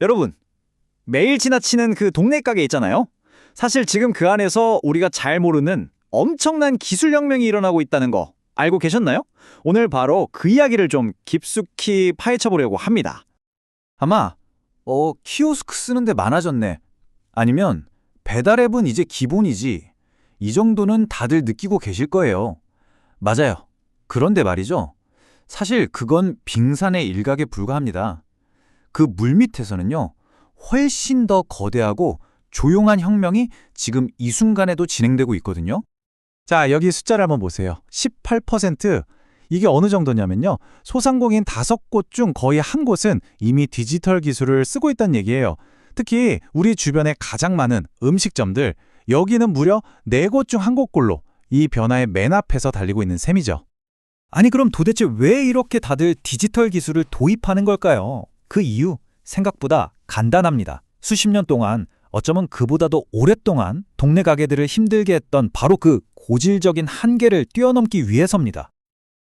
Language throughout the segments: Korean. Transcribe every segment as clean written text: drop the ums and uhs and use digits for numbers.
여러분, 매일 지나치는 그 동네 가게 있잖아요. 사실 지금 그 안에서 우리가 잘 모르는 엄청난 기술혁명이 일어나고 있다는 거 알고 계셨나요? 오늘 바로 그 이야기를 좀 깊숙이 파헤쳐 보려고 합니다. 아마 키오스크 쓰는데 많아졌네. 아니면 배달앱은 이제 기본이지. 이 정도는 다들 느끼고 계실 거예요. 맞아요. 그런데 말이죠. 사실 그건 빙산의 일각에 불과합니다. 그 물밑에서는요. 훨씬 더 거대하고 조용한 혁명이 지금 이 순간에도 진행되고 있거든요. 자, 여기 숫자를 한번 보세요. 18%. 이게 어느 정도냐면요. 소상공인 5곳 중 거의 한 곳은 이미 디지털 기술을 쓰고 있다는 얘기예요. 특히 우리 주변에 가장 많은 음식점들, 여기는 무려 4곳 중 한 곳꼴로 이 변화의 맨 앞에서 달리고 있는 셈이죠. 아니 그럼 도대체 왜 이렇게 다들 디지털 기술을 도입하는 걸까요? 그 이유 생각보다 간단합니다. 수십 년 동안 어쩌면 그보다도 오랫동안 동네 가게들을 힘들게 했던 바로 그 고질적인 한계를 뛰어넘기 위해서입니다.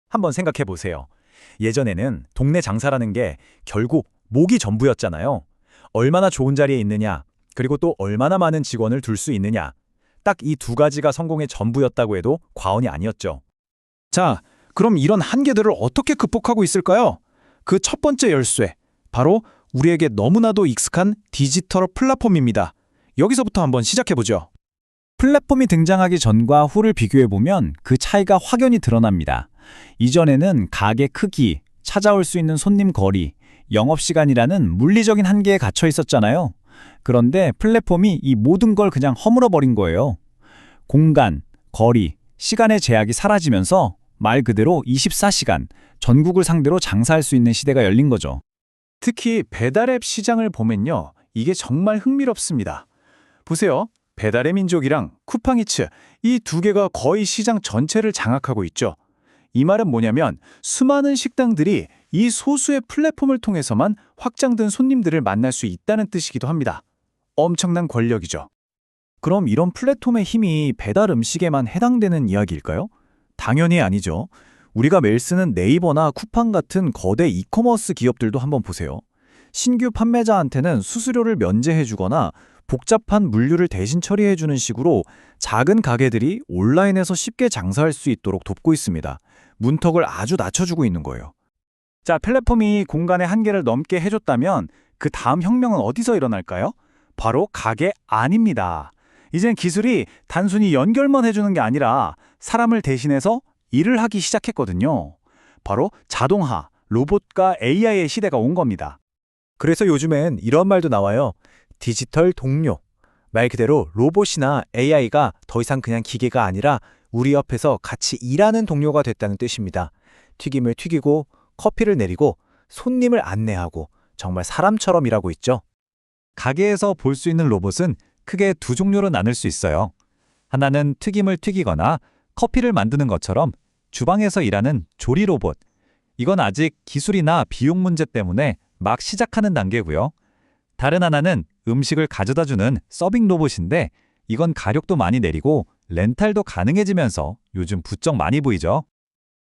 한번 생각해 보세요. 예전에는 동네 장사라는 게 결국 목이 전부였잖아요. 얼마나 좋은 자리에 있느냐, 그리고 또 얼마나 많은 직원을 둘 수 있느냐. 딱 이 두 가지가 성공의 전부였다고 해도 과언이 아니었죠. 자, 그럼 이런 한계들을 어떻게 극복하고 있을까요? 그 첫 번째 열쇠, 바로 우리에게 너무나도 익숙한 디지털 플랫폼입니다. 여기서부터 한번 시작해보죠. 플랫폼이 등장하기 전과 후를 비교해보면 그 차이가 확연히 드러납니다. 이전에는 가게 크기, 찾아올 수 있는 손님 거리, 영업시간이라는 물리적인 한계에 갇혀 있었잖아요. 그런데 플랫폼이 이 모든 걸 그냥 허물어버린 거예요. 공간, 거리, 시간의 제약이 사라지면서 말 그대로 24시간, 전국을 상대로 장사할 수 있는 시대가 열린 거죠. 특히 배달앱 시장을 보면요. 이게 정말 흥미롭습니다. 보세요. 배달의 민족이랑 쿠팡이츠, 이 두 개가 거의 시장 전체를 장악하고 있죠. 이 말은 뭐냐면 수많은 식당들이 이 소수의 플랫폼을 통해서만 확장된 손님들을 만날 수 있다는 뜻이기도 합니다. 엄청난 권력이죠. 그럼 이런 플랫폼의 힘이 배달 음식에만 해당되는 이야기일까요? 당연히 아니죠. 우리가 매일 쓰는 네이버나 쿠팡 같은 거대 이커머스 기업들도 한번 보세요. 신규 판매자한테는 수수료를 면제해주거나 복잡한 물류를 대신 처리해주는 식으로 작은 가게들이 온라인에서 쉽게 장사할 수 있도록 돕고 있습니다. 문턱을 아주 낮춰주고 있는 거예요. 자, 플랫폼이 공간의 한계를 넘게 해줬다면 그 다음 혁명은 어디서 일어날까요? 바로 가게 안입니다. 이젠 기술이 단순히 연결만 해주는 게 아니라 사람을 대신해서 일을 하기 시작했거든요. 바로 자동화, 로봇과 AI의 시대가 온 겁니다. 그래서 요즘엔 이런 말도 나와요. 디지털 동료. 말 그대로 로봇이나 AI가 더 이상 그냥 기계가 아니라 우리 옆에서 같이 일하는 동료가 됐다는 뜻입니다. 튀김을 튀기고 커피를 내리고 손님을 안내하고 정말 사람처럼 일하고 있죠. 가게에서 볼 수 있는 로봇은 크게 두 종류로 나눌 수 있어요. 하나는 튀김을 튀기거나 커피를 만드는 것처럼 주방에서 일하는 조리 로봇. 이건 아직 기술이나 비용 문제 때문에 막 시작하는 단계고요. 다른 하나는 음식을 가져다주는 서빙 로봇인데 이건 가격도 많이 내리고 렌탈도 가능해지면서 요즘 부쩍 많이 보이죠.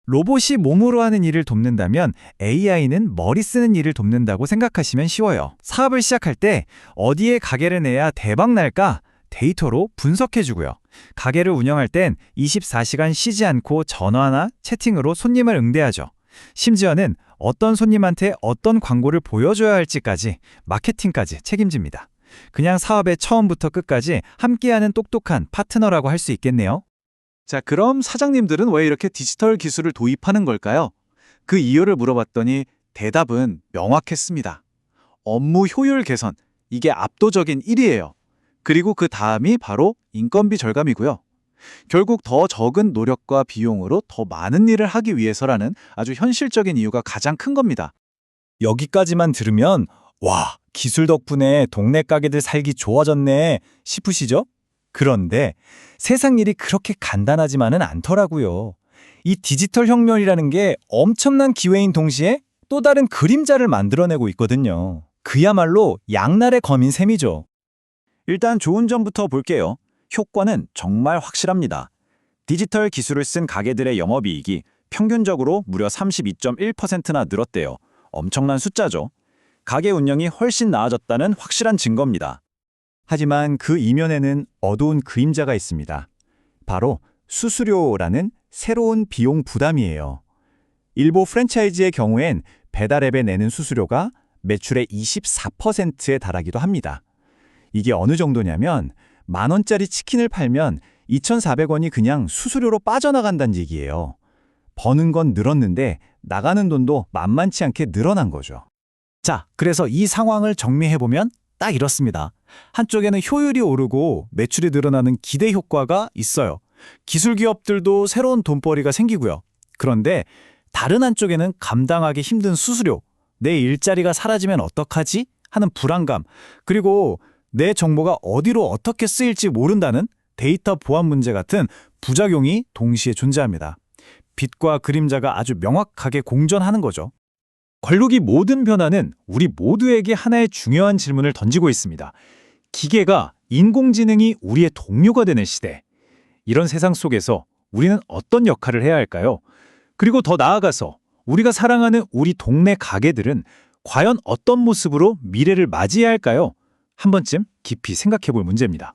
로봇이 몸으로 하는 일을 돕는다면 AI는 머리 쓰는 일을 돕는다고 생각하시면 쉬워요. 사업을 시작할 때 어디에 가게를 내야 대박 날까? 데이터로 분석해주고요. 가게를 운영할 땐 24시간 쉬지 않고 전화나 채팅으로 손님을 응대하죠. 심지어는 어떤 손님한테 어떤 광고를 보여줘야 할지까지 마케팅까지 책임집니다. 그냥 사업의 처음부터 끝까지 함께하는 똑똑한 파트너라고 할 수 있겠네요. 자, 그럼 사장님들은 왜 이렇게 디지털 기술을 도입하는 걸까요? 그 이유를 물어봤더니 대답은 명확했습니다. 업무 효율 개선, 이게 압도적인 1위예요. 그리고 그 다음이 바로 인건비 절감이고요. 결국 더 적은 노력과 비용으로 더 많은 일을 하기 위해서라는 아주 현실적인 이유가 가장 큰 겁니다. 여기까지만 들으면 와, 기술 덕분에 동네 가게들 살기 좋아졌네 싶으시죠? 그런데 세상 일이 그렇게 간단하지만은 않더라고요. 이 디지털 혁명이라는 게 엄청난 기회인 동시에 또 다른 그림자를 만들어내고 있거든요. 그야말로 양날의 검인 셈이죠. 일단 좋은 점부터 볼게요. 효과는 정말 확실합니다. 디지털 기술을 쓴 가게들의 영업이익이 평균적으로 무려 32.1%나 늘었대요. 엄청난 숫자죠. 가게 운영이 훨씬 나아졌다는 확실한 증거입니다. 하지만 그 이면에는 어두운 그림자가 있습니다. 바로 수수료라는 새로운 비용 부담이에요. 일부 프랜차이즈의 경우엔 배달앱에 내는 수수료가 매출의 24%에 달하기도 합니다. 이게 어느 정도냐면 10,000원짜리 치킨을 팔면 2,400원이 그냥 수수료로 빠져나간다는 얘기예요. 버는 건 늘었는데 나가는 돈도 만만치 않게 늘어난 거죠. 자, 그래서 이 상황을 정리해보면 딱 이렇습니다. 한쪽에는 효율이 오르고 매출이 늘어나는 기대 효과가 있어요. 기술 기업들도 새로운 돈벌이가 생기고요. 그런데 다른 한쪽에는 감당하기 힘든 수수료, 내 일자리가 사라지면 어떡하지? 하는 불안감, 그리고 내 정보가 어디로 어떻게 쓰일지 모른다는 데이터 보안 문제 같은 부작용이 동시에 존재합니다. 빛과 그림자가 아주 명확하게 공존하는 거죠. 걸룩이 모든 변화는 우리 모두에게 하나의 중요한 질문을 던지고 있습니다. 기계가 인공지능이 우리의 동료가 되는 시대. 이런 세상 속에서 우리는 어떤 역할을 해야 할까요? 그리고 더 나아가서 우리가 사랑하는 우리 동네 가게들은 과연 어떤 모습으로 미래를 맞이해야 할까요? 한 번쯤 깊이 생각해 볼 문제입니다.